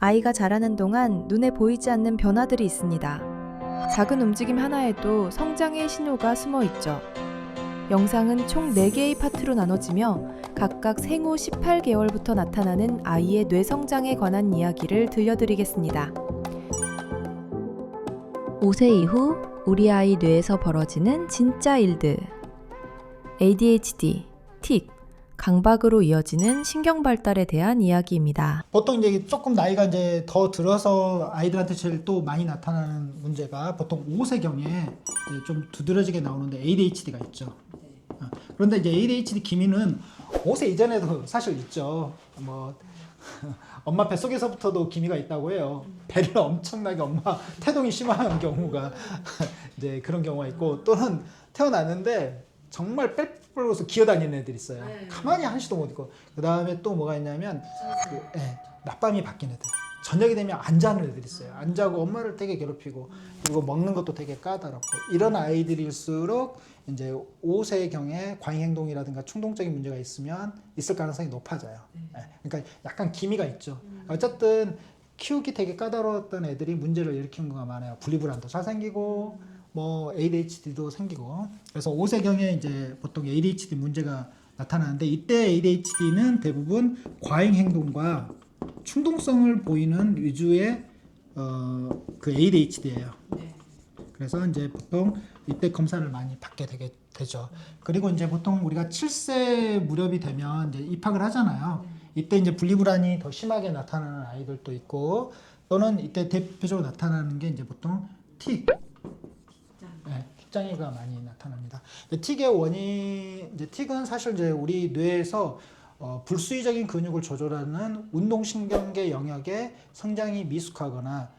아이가 자라는 동안 눈에 보이지 않는 변화들이 있습니다. 작은 움직임 하나에도 성장의 신호가 숨어 있죠. 영상은 총 4개의 파트로 나눠지며 각각 생후 18개월부터 나타나는 아이의 뇌 성장에 관한 이야기를 들려드리겠습니다. 5세 이후 우리 아이 뇌에서 벌어지는 진짜 일들. ADHD, 틱, 강박으로 이어지는 신경 발달에 대한 이야기입니다. 보통 이제 조금 나이가 이제 더 들어서 아이들한테 제일 또 많이 나타나는 문제가 보통 5세경에 이제 좀 두드러지게 나오는데 ADHD가 있죠. 그런데 이제 ADHD 기미는 5세 이전에도 사실 있죠. 뭐 엄마 뱃속에서부터도 기미가 있다고 해요. 배를 엄청나게 엄마 태동이 심한 경우가 이제 그런 경우가 있고, 또는 태어났는데 정말 빽빽해서 기어다니는 애들이 있어요. 가만히 한시도 못 있고. 그 다음에 또 뭐가 있냐면 낮밤이 바뀐 애들. 저녁이 되면 안 자는 애들이 있어요. 안 자고 엄마를 되게 괴롭히고, 그리고 먹는 것도 되게 까다롭고, 이런 아이들일수록 이제 5세경에 과잉행동이라든가 충동적인 문제가 있을 가능성이 높아져요. 그러니까 약간 기미가 있죠. 어쨌든 키우기 되게 까다로웠던 애들이 문제를 일으키는 경우가 많아요. 분리불안도 잘 생기고, 뭐 ADHD도 생기고. 그래서 5세경에 이제 보통 ADHD 문제가 나타나는데, 이때 ADHD는 대부분 과잉행동과 충동성을 보이는 위주의 그 ADHD예요. 그래서 이제 보통 이때 검사를 많이 받게 되죠. 그리고 이제 보통 우리가 7세 무렵이 되면 이제 입학을 하잖아요. 이때 이제 분리불안이 더 심하게 나타나는 아이들도 있고, 또는 이때 대표적으로 나타나는 게 이제 보통 틱, 틱장애가 많이 나타납니다. 틱의 원인, 이제 틱은 사실 이제 우리 뇌에서 불수의적인 근육을 조절하는 운동신경계 영역의 성장이 미숙하거나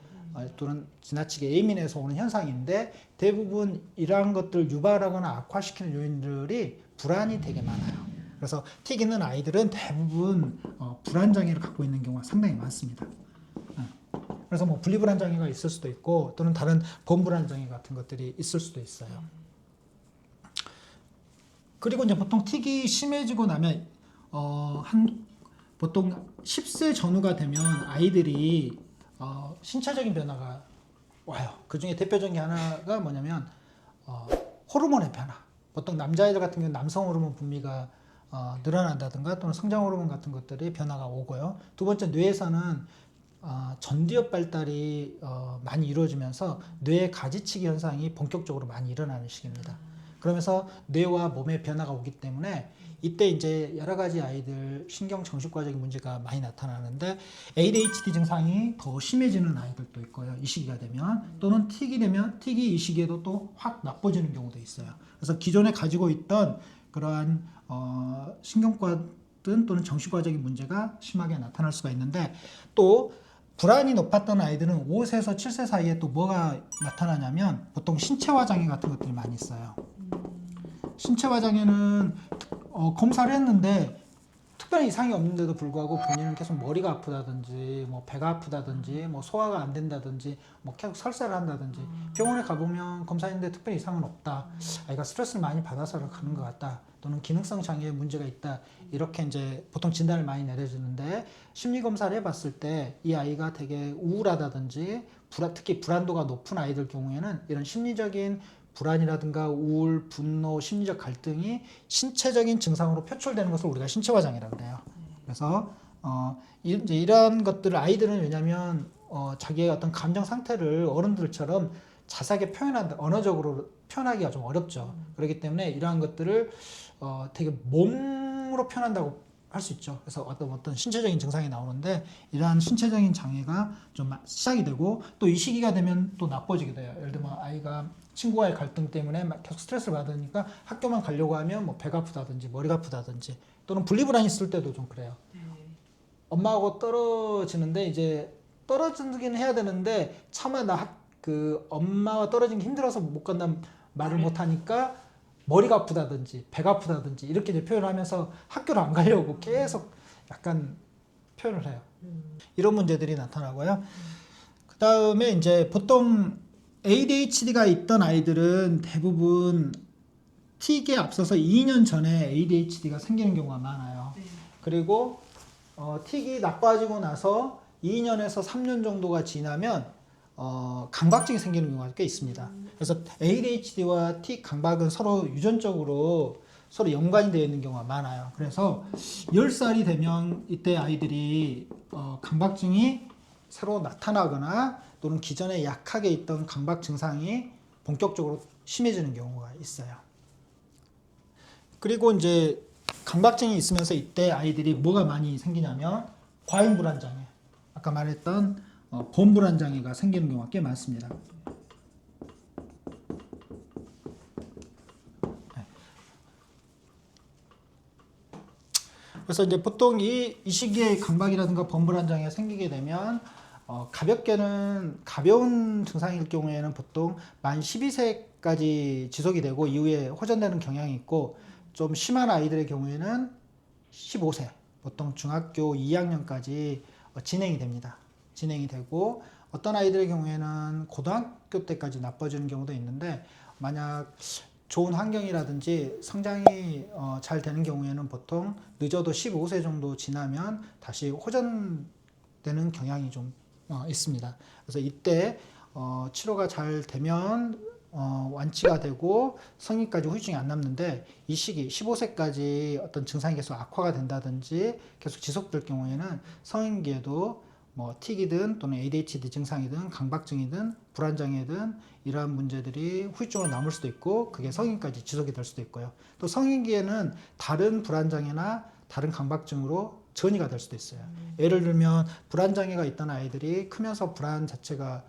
또는 지나치게 예민해서 오는 현상인데, 대부분 이러한 것들을 유발하거나 악화시키는 요인들이 불안이 되게 많아요. 그래서 틱 있는 아이들은 대부분 불안장애를 갖고 있는 경우가 상당히 많습니다. 그래서 뭐 분리불안장애가 있을 수도 있고, 또는 다른 범불안장애 같은 것들이 있을 수도 있어요. 그리고 이제 보통 틱이 심해지고 나면 보통 10세 전후가 되면 아이들이 신체적인 변화가 와요. 그 중에 대표적인 게 하나가 뭐냐면 호르몬의 변화. 보통 남자아이들 같은 경우는 남성 호르몬 분비가 늘어난다든가, 또는 성장 호르몬 같은 것들이 변화가 오고요. 두 번째, 뇌에서는 전두엽 발달이 많이 이루어지면서 뇌의 가지치기 현상이 본격적으로 많이 일어나는 시기입니다. 그러면서 뇌와 몸의 변화가 오기 때문에 이때 이제 여러 가지 아이들 신경 정신과적인 문제가 많이 나타나는데, ADHD 증상이 더 심해지는 아이들도 있고요. 이 시기가 되면, 또는 틱이 되면 틱이 이 시기에도 또 확 나빠지는 경우도 있어요. 그래서 기존에 가지고 있던 그러한 신경과든 또는 정신과적인 문제가 심하게 나타날 수가 있는데, 또 불안이 높았던 아이들은 5세에서 7세 사이에 또 뭐가 나타나냐면 보통 신체화 장애 같은 것들이 많이 있어요. 신체화 장애는 검사를 했는데 특별한 이상이 없는데도 불구하고 본인은 계속 머리가 아프다든지, 뭐 배가 아프다든지, 뭐 소화가 안 된다든지, 뭐 계속 설사를 한다든지, 병원에 가보면 검사했는데 특별히 이상은 없다, 아이가 스트레스를 많이 받아서 그런 것 같다, 또는 기능성 장애에 문제가 있다, 이렇게 이제 보통 진단을 많이 내려주는데, 심리 검사를 해봤을 때 이 아이가 되게 우울하다든지, 특히 불안도가 높은 아이들 경우에는 이런 심리적인 불안이라든가 우울, 분노, 심리적 갈등이 신체적인 증상으로 표출되는 것을 우리가 신체화 장애라고 해요. 그래서 이제 이러한 것들을 아이들은, 왜냐하면 자기의 어떤 감정 상태를 어른들처럼 자세하게 언어적으로 표현하기가 좀 어렵죠. 그렇기 때문에 이러한 것들을 되게 몸으로 표현한다고 할 수 있죠. 그래서 어떤 신체적인 증상이 나오는데, 이러한 신체적인 장애가 좀 시작이 되고, 또 이 시기가 되면 또 나빠지게 돼요. 예를 들면 아이가 친구와의 갈등 때문에 계속 스트레스를 받으니까 학교만 가려고 하면 뭐 배가 아프다든지 머리가 아프다든지, 또는 분리불안이 있을 때도 좀 그래요. 엄마하고 떨어지는데, 이제 떨어지긴 해야 되는데 차마 그 엄마와 떨어지는 게 힘들어서 못 간다는 말을 못 하니까 머리가 아프다든지 배가 아프다든지 이렇게 이제 표현을 하면서 학교를 안 가려고 계속 약간 표현을 해요. 이런 문제들이 나타나고요. 그 다음에 이제 보통 ADHD가 있던 아이들은 대부분 틱에 앞서서 2년 전에 ADHD가 생기는 경우가 많아요. 그리고 틱이 나빠지고 나서 2년에서 3년 정도가 지나면 강박증이 생기는 경우가 꽤 있습니다. 그래서 ADHD와 틱 강박은 서로 유전적으로 서로 연관이 되어 있는 경우가 많아요. 그래서 10살이 되면 이때 아이들이 강박증이 새로 나타나거나 또는 기존에 약하게 있던 강박 증상이 본격적으로 심해지는 경우가 있어요. 그리고 이제 강박증이 있으면서 이때 아이들이 뭐가 많이 생기냐면 과잉 불안 장애, 아까 말했던 범불안 장애가 생기는 경우가 꽤 많습니다. 그래서 이제 보통 이 시기에 강박이라든가 범불안 장애가 생기게 되면 가벼운 증상일 경우에는 보통 만 12세까지 지속이 되고 이후에 호전되는 경향이 있고, 좀 심한 아이들의 경우에는 15세, 보통 중학교 2학년까지 진행이 됩니다. 진행이 되고, 어떤 아이들의 경우에는 고등학교 때까지 나빠지는 경우도 있는데, 만약 좋은 환경이라든지 성장이 잘 되는 경우에는 보통 늦어도 15세 정도 지나면 다시 호전되는 경향이 좀 있습니다. 그래서 이때 치료가 잘 되면 완치가 되고 성인까지 후유증이 안 남는데, 이 시기 15세까지 어떤 증상이 계속 악화가 된다든지 계속 지속될 경우에는 성인기에도 뭐 틱이든 또는 ADHD 증상이든 강박증이든 불안장애든 이러한 문제들이 후유증으로 남을 수도 있고, 그게 성인까지 지속이 될 수도 있고요. 또 성인기에는 다른 불안장애나 다른 강박증으로 전이가 될 수도 있어요. 예를 들면 불안장애가 있던 아이들이 크면서 불안 자체가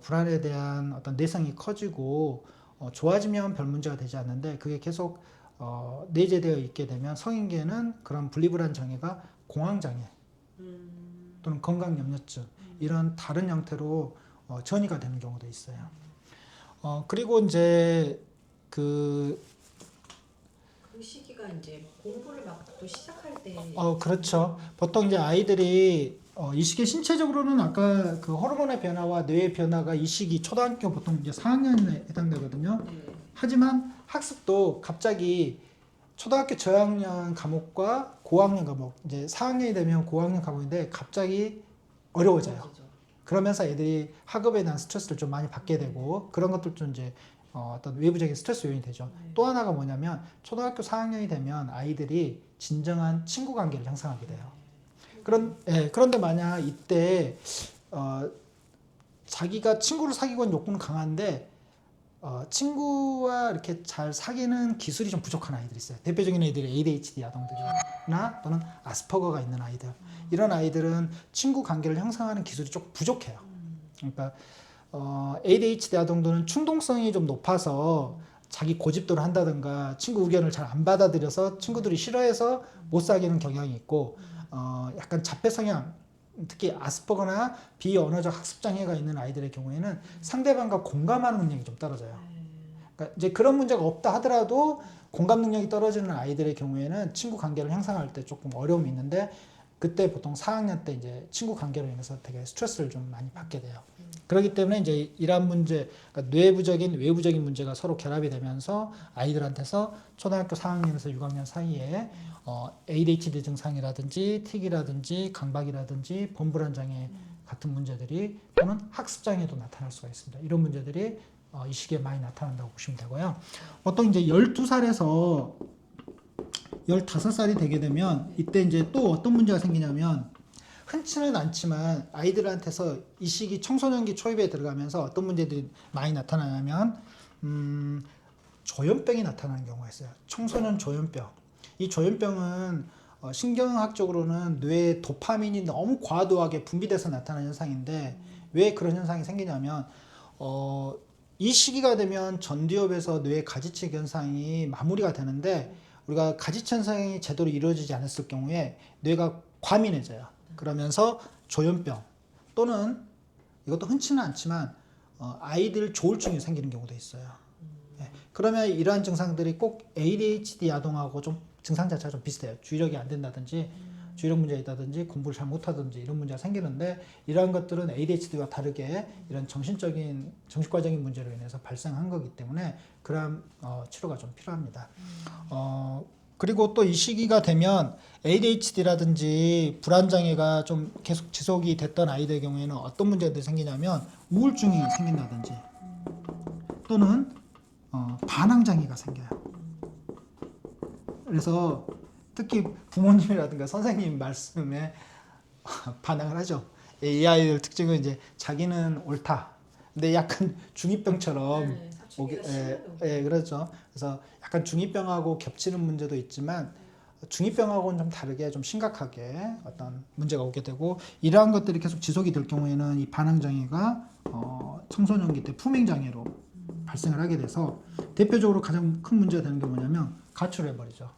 불안에 대한 어떤 내성이 커지고 좋아지면 별 문제가 되지 않는데, 그게 계속 내재되어 있게 되면 성인기에는 그런 분리불안 장애가 공황장애 또는 건강염려증, 이런 다른 형태로 전이가 되는 경우도 있어요. 그리고 이제 그 시기가 이제 공부를 막 또 시작할 때. 그렇죠. 보통 이제 아이들이 이 시기 신체적으로는 아까 그 호르몬의 변화와 뇌의 변화가 이 시기 초등학교 보통 이제 4학년에 해당되거든요. 네. 하지만 학습도 갑자기 초등학교 저학년 과목과 고학년 과목, 이제 4학년이 되면 고학년 과목인데 갑자기 어려워져요. 그러면서 애들이 학업에 대한 스트레스를 좀 많이 받게 되고, 그런 것들도 이제 어떤 외부적인 스트레스 요인이 되죠. 또 하나가 뭐냐면 초등학교 4학년이 되면 아이들이 진정한 친구 관계를 형성하게 돼요. 그런데 만약 이때 자기가 친구를 사귀고는 욕구는 강한데 친구와 이렇게 잘 사귀는 기술이 좀 부족한 아이들이 있어요. 대표적인 애들이 ADHD 아동들이나 또는 아스퍼거가 있는 아이들. 이런 아이들은 친구 관계를 형성하는 기술이 조금 부족해요. 그러니까 ADHD 아동들은 충동성이 좀 높아서 자기 고집대로 한다든가 친구 의견을 잘 안 받아들여서 친구들이 싫어해서 못 사귀는 경향이 있고, 약간 자폐 성향, 특히 아스퍼거나 비언어적 학습 장애가 있는 아이들의 경우에는 상대방과 공감하는 능력이 좀 떨어져요. 그러니까 이제 그런 문제가 없다 하더라도 공감 능력이 떨어지는 아이들의 경우에는 친구 관계를 형성할 때 조금 어려움이 있는데, 그때 보통 4학년 때 이제 친구 관계로 인해서 되게 스트레스를 좀 많이 받게 돼요. 그렇기 때문에 이제 이러한 문제, 그러니까 뇌부적인 외부적인 문제가 서로 결합이 되면서 아이들한테서 초등학교 4학년에서 6학년 사이에 ADHD 증상이라든지 틱이라든지 강박이라든지 범불안 장애 같은 문제들이, 또는 학습 장애도 나타날 수가 있습니다. 이런 문제들이 이 시기에 많이 나타난다고 보시면 되고요. 보통 이제 12살에서 15살이 되게 되면 이때 이제 또 어떤 문제가 생기냐면, 흔치는 않지만 아이들한테서 이 시기 청소년기 초입에 들어가면서 어떤 문제들이 많이 나타나냐면 조현병이 나타나는 경우가 있어요. 청소년 조현병. 이 조현병은 신경학적으로는 뇌에 도파민이 너무 과도하게 분비돼서 나타나는 현상인데, 왜 그런 현상이 생기냐면 이 시기가 되면 전두엽에서 뇌 가지치 현상이 마무리가 되는데, 우리가 가지치 현상이 제대로 이루어지지 않았을 경우에 뇌가 과민해져요. 그러면서 조현병, 또는 이것도 흔치는 않지만 아이들 조울증이 생기는 경우도 있어요. 그러면 이러한 증상들이 꼭 ADHD 아동하고 좀 증상 자체가 좀 비슷해요. 주의력이 안 된다든지 주의력 문제가 있다든지 공부를 잘 못하든지 이런 문제가 생기는데, 이러한 것들은 ADHD와 다르게 이런 정신과적인 문제로 인해서 발생한 거기 때문에 그러한 치료가 좀 필요합니다. 그리고 또 이 시기가 되면 ADHD라든지 불안장애가 좀 계속 지속이 됐던 아이들의 경우에는 어떤 문제들이 생기냐면 우울증이 생긴다든지 또는 반항장애가 생겨요. 그래서 특히 부모님이라든가 선생님 말씀에 반항을 하죠. 이 아이들 특징은 이제 자기는 옳다. 근데 약간 중2병처럼 네, 사춘기가 심해요. 그렇죠. 그래서 약간 중2병하고 겹치는 문제도 있지만 중2병하고는 좀 다르게 좀 심각하게 어떤 문제가 오게 되고 이러한 것들이 계속 지속이 될 경우에는 이 반항장애가 청소년기 때 품행장애로 발생을 하게 돼서 대표적으로 가장 큰 문제가 되는 게 뭐냐면 가출해버리죠.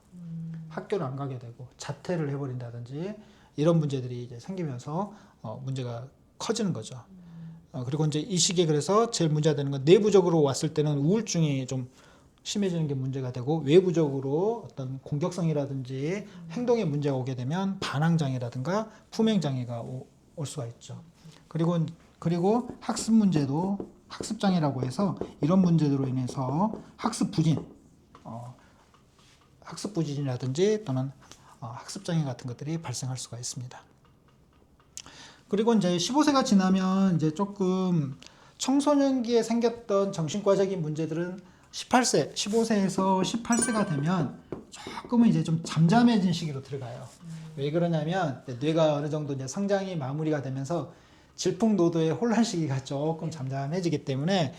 학교를 안 가게 되고 자퇴를 해버린다든지 이런 문제들이 이제 생기면서 문제가 커지는 거죠. 그리고 이제 이 시기에 그래서 제일 문제가 되는 건 내부적으로 왔을 때는 우울증이 좀 심해지는 게 문제가 되고 외부적으로 어떤 공격성이라든지 행동에 문제가 오게 되면 반항장애라든가 품행장애가 올 수가 있죠. 그리고 학습 문제도 학습장애라고 해서 이런 문제들로 인해서 학습 부진이라든지 또는 학습장애 같은 것들이 발생할 수가 있습니다. 그리고 이제 15세가 지나면 이제 조금 청소년기에 생겼던 정신과적인 문제들은 15세에서 18세가 되면 조금은 이제 좀 잠잠해진 시기로 들어가요. 왜 그러냐면 뇌가 어느 정도 이제 성장이 마무리가 되면서 질풍노도의 혼란 시기가 조금 잠잠해지기 때문에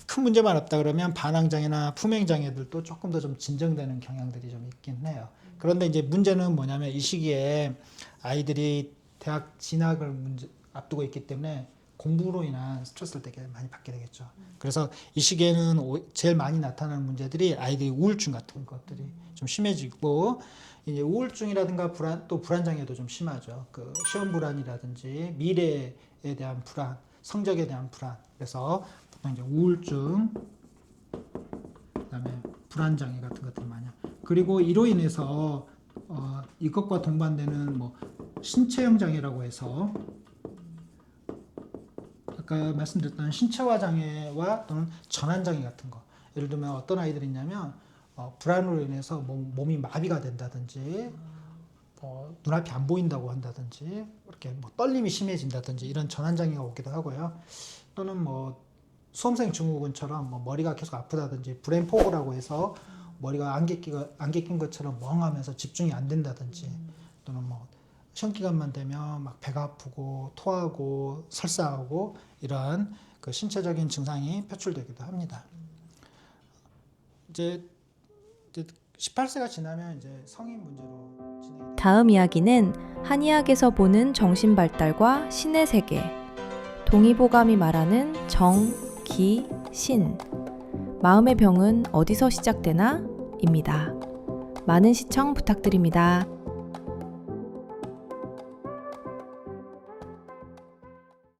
큰 문제만 없다 그러면 반항장애나 품행장애들도 조금 더 좀 진정되는 경향들이 좀 있긴 해요. 그런데 이제 문제는 뭐냐면 이 시기에 아이들이 대학 진학을 앞두고 있기 때문에 공부로 인한 스트레스를 되게 많이 받게 되겠죠. 그래서 이 시기에는 제일 많이 나타나는 문제들이 아이들이 우울증 같은 것들이 좀 심해지고 이제 우울증이라든가 불안장애도 좀 심하죠. 그 시험 불안이라든지 미래에 대한 불안, 성적에 대한 불안. 그래서 보통 이제 우울증, 그다음에 불안장애 같은 것들이 많이. 그리고 이로 인해서 이것과 동반되는 뭐 신체형 장애라고 해서 아까 말씀드렸던 신체화 장애와 또는 전환 장애 같은 거. 예를 들면 어떤 아이들이 있냐면 불안으로 인해서 몸이 마비가 된다든지 눈앞이 안 보인다고 한다든지 이렇게 뭐 떨림이 심해진다든지 이런 전환 장애가 오기도 하고요. 또는 뭐 수험생 증후군처럼 뭐 머리가 계속 아프다든지 브레인 포그라고 해서 머리가 안개 낀 것처럼 멍하면서 집중이 안 된다든지 또는 뭐 시험 기간만 되면 막 배가 아프고 토하고 설사하고 이러한 그 신체적인 증상이 표출되기도 합니다. 이제 18세가 지나면 이제 성인 문제로 진행이 됩니다. 다음 이야기는 한의학에서 보는 정신 발달과 신의 세계. 동의보감이 말하는 정, 기, 신. 마음의 병은 어디서 시작되나? 입니다. 많은 시청 부탁드립니다.